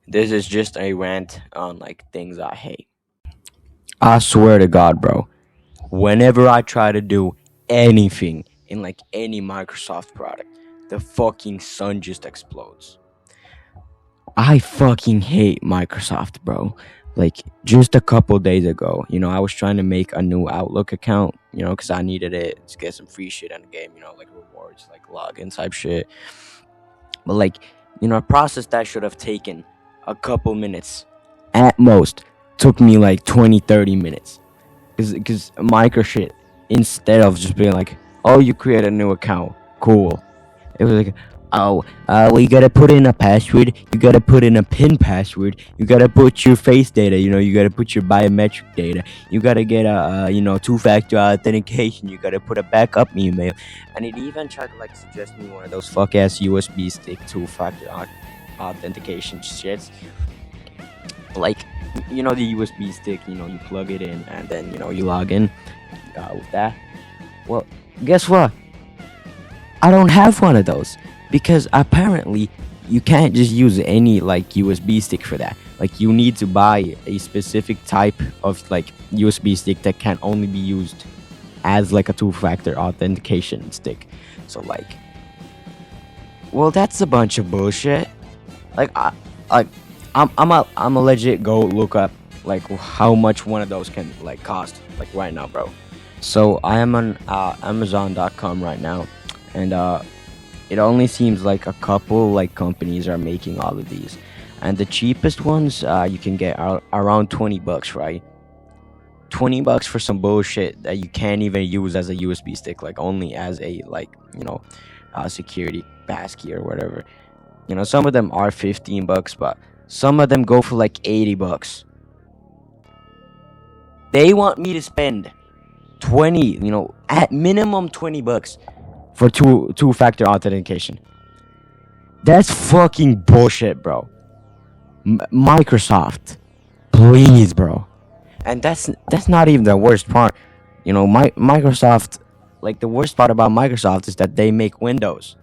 This is just a rant on like things I hate. I swear to God, bro. Whenever I try to do anything in like any Microsoft product, the fucking sun just explodes. I fucking hate Microsoft, bro. Like just a couple days ago, I was trying to make a new Outlook account, because I needed it to get some free shit in the game, like rewards, like login type shit. But like, a process that should have taken a couple minutes at most took me like 20, 30 minutes. Because micro shit, instead of just being like, oh, you create a new account, cool. It was like, oh, well, you gotta put in a password, you gotta put in a PIN password, you gotta put your face data, you gotta put your biometric data, you gotta get a, two-factor authentication, you gotta put a backup email. And it even tried to like suggest me one of those fuck ass USB stick two-factor authentication shits. Like, the USB stick, you plug it in and then, you log in with that. Well, guess what? I don't have one of those because apparently you can't just use any like USB stick for that. Like you need to buy a specific type of like USB stick that can only be used as like a two-factor authentication stick. So like, well, that's a bunch of bullshit. Like like I'm a legit go look up like how much one of those can like cost like right now, bro. So I am on Amazon.com right now, and it only seems like a couple like companies are making all of these, and the cheapest ones you can get are around $20, right? $20 for some bullshit that you can't even use as a USB stick, like only as a like security passkey or whatever. Some of them are $15, but some of them go for like $80. They want me to spend 20, at minimum $20 for two-factor authentication. That's fucking bullshit, bro. Microsoft, please, bro. And that's not even the worst part. Microsoft, like the worst part about Microsoft is that they make Windows.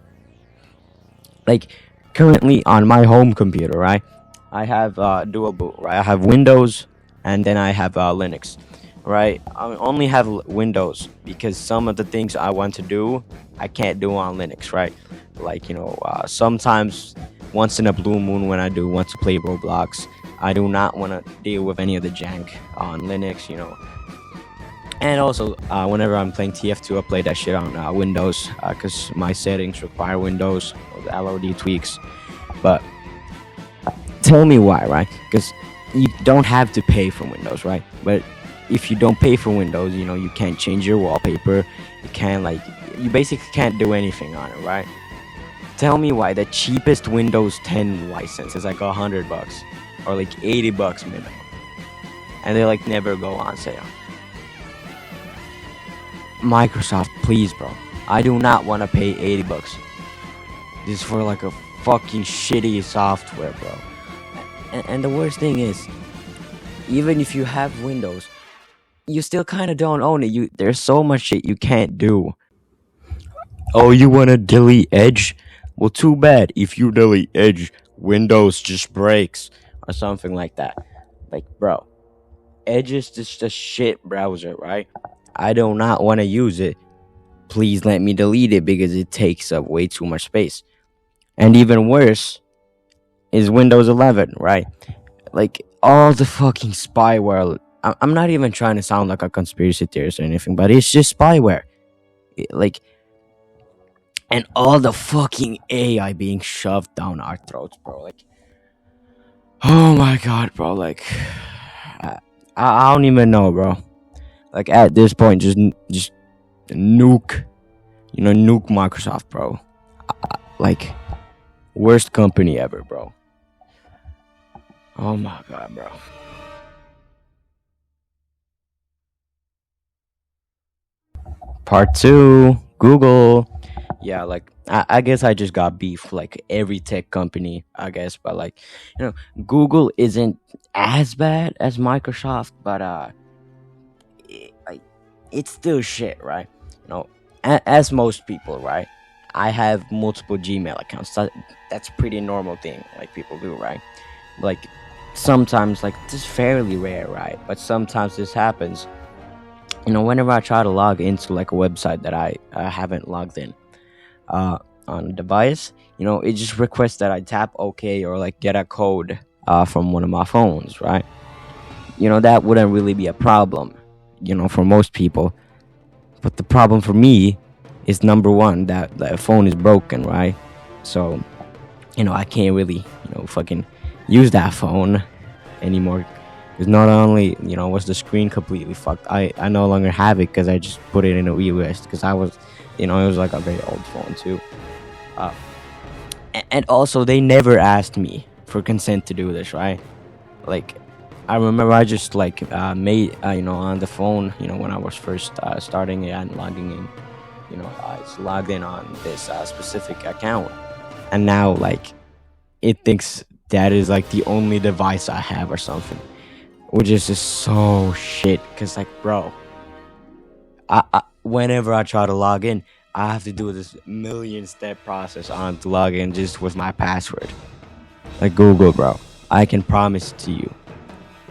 Like currently on my home computer, right? I have dual boot, right? I have Windows and then I have Linux, right? I only have Windows because some of the things I want to do, I can't do on Linux, right? Like, sometimes once in a blue moon when I do want to play Roblox, I do not want to deal with any of the jank on Linux. And also, whenever I'm playing TF2, I play that shit on Windows because my settings require Windows or the LOD tweaks. But tell me why, right? Because you don't have to pay for Windows, right? But if you don't pay for Windows, you can't change your wallpaper. You can't you basically can't do anything on it, right? Tell me why the cheapest Windows 10 license is like $100 or like $80 minimum, and they like never go on sale. Microsoft, please, bro. I do not want to pay $80. This is for like a fucking shitty software, bro. And the worst thing is, even if you have Windows, you still kind of don't own it. There's so much shit you can't do. Oh, you want to delete Edge? Well, too bad. If you delete Edge, Windows just breaks or something like that. Like, bro, Edge is just a shit browser, right? I do not want to use it. Please let me delete it because it takes up way too much space. And even worse is Windows 11, right? Like all the fucking spyware. I'm not even trying to sound like a conspiracy theorist or anything, but it's just spyware. Like, and all the fucking AI being shoved down our throats, bro. Like, oh my god, bro. Like, I don't even know, bro. Like at this point, just nuke, nuke Microsoft, bro. Like, worst company ever, bro. Oh my god, bro. Part two, Google. Yeah, like I guess I just got beef like every tech company, I guess, but like, Google isn't as bad as Microsoft, but it's still shit, right? As most people, right? I have multiple Gmail accounts. That's a pretty normal thing, like people do, right? like sometimes, like, this is fairly rare, right? But sometimes this happens. Whenever I try to log into like a website that I haven't logged in uh, on a device, it just requests that I tap OK or like get a code from one of my phones, right? That wouldn't really be a problem, for most people. But the problem for me is, number one, that the phone is broken, right? So, I can't really, fucking use that phone anymore. Because not only, was the screen completely fucked, I no longer have it because I just put it in a US because I was, it was like a very old phone too. Uh, and also, they never asked me for consent to do this, right? Like, I remember I just like made, on the phone, when I was first starting it and logging in, I just logged in on this specific account. And now, like, it thinks that is like the only device I have or something, which is just so shit. Cause like, bro, whenever I try to log in, I have to do this million step process on to log in just with my password. Like, Google, bro, I can promise to you,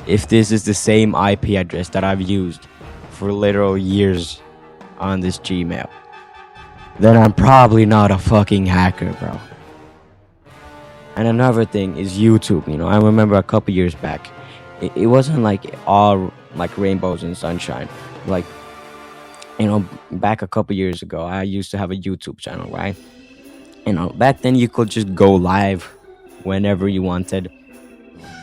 if this is the same IP address that I've used for literal years on this Gmail, then I'm probably not a fucking hacker, bro. And another thing is YouTube. I remember a couple years back, it wasn't like all like rainbows and sunshine. Like, back a couple years ago, I used to have a YouTube channel, right? Back then you could just go live whenever you wanted.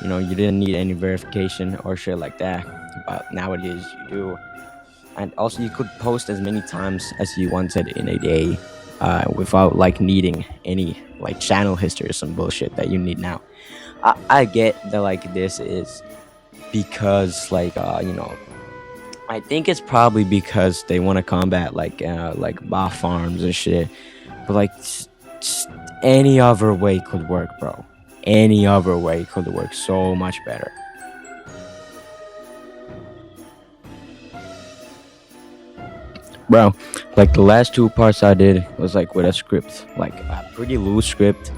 You didn't need any verification or shit like that. But nowadays you do. And also, you could post as many times as you wanted in a day without like needing any like channel history or some bullshit that you need now. I get that, like, this is because like I think it's probably because they want to combat like bot farms and shit. But like, just any other way could work, bro. Any other way could work so much better. Bro, like, the last two parts I did was like with a script, like a pretty loose script,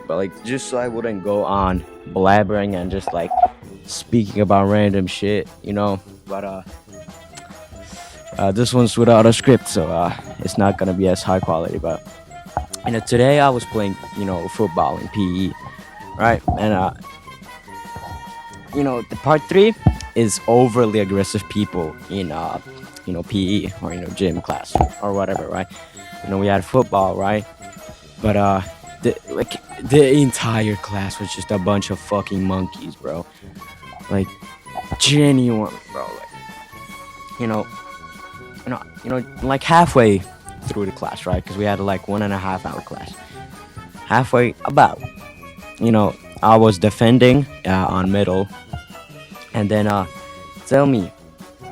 but like, just so I wouldn't go on blabbering and just like speaking about random shit, But this one's without a script, so it's not gonna be as high quality. But today I was playing, football in PE, right? And the part 3 is overly aggressive people in PE or gym class or whatever, right? We had football, right? But the entire class was just a bunch of fucking monkeys, bro. Like, genuine, bro. Like, like halfway through the class, right? Because we had like 1.5 hour class. Halfway about, I was defending on middle, and then tell me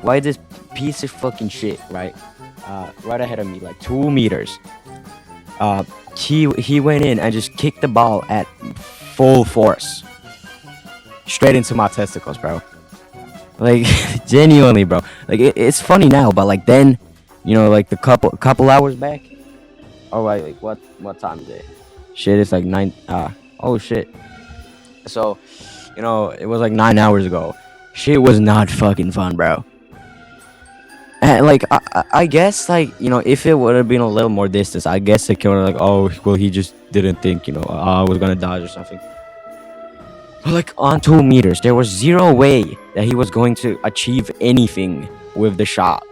why this piece of fucking shit, right? Right ahead of me, like 2 meters. He went in and just kicked the ball at full force, straight into my testicles, bro. Like, genuinely, bro. Like, it's funny now, but like then, like the couple hours back. Oh, right, like what time is it? Shit, it's like 9. Oh shit. So, it was like 9 hours ago. Shit was not fucking fun, bro. And like, I guess, like, if it would have been a little more distance, I guess it could have, like, oh well, he just didn't think, I was gonna dodge or something. But like, on 2 meters, there was zero way that he was going to achieve anything with the shot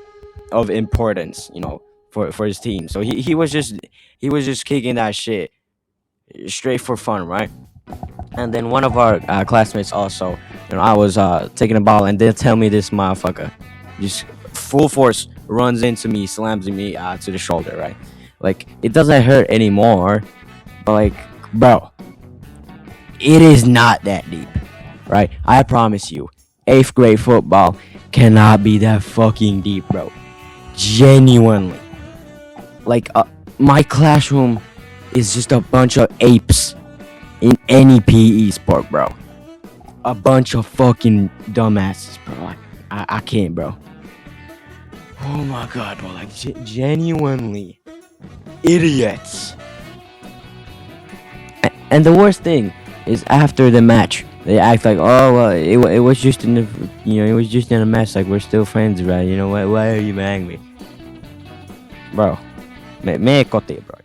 of importance, for his team. So he was just kicking that shit straight for fun, right? And then one of our classmates also, I was taking a ball, and they tell me this motherfucker just full force runs into me, slams me to the shoulder, right? Like, it doesn't hurt anymore, but like, bro, it is not that deep, right? I promise you, 8th grade football cannot be that fucking deep, bro. Genuinely. Like, my classroom is just a bunch of apes in any PE sport, bro. A bunch of fucking dumbasses, bro. I can't, bro. Oh my god, bro. Like, genuinely idiots. And the worst thing is, after the match, They act like, oh, well, it was just in the, it was just in a mess. Like, we're still friends, right? Why are you mad at me, bro? Me kotiin, bro.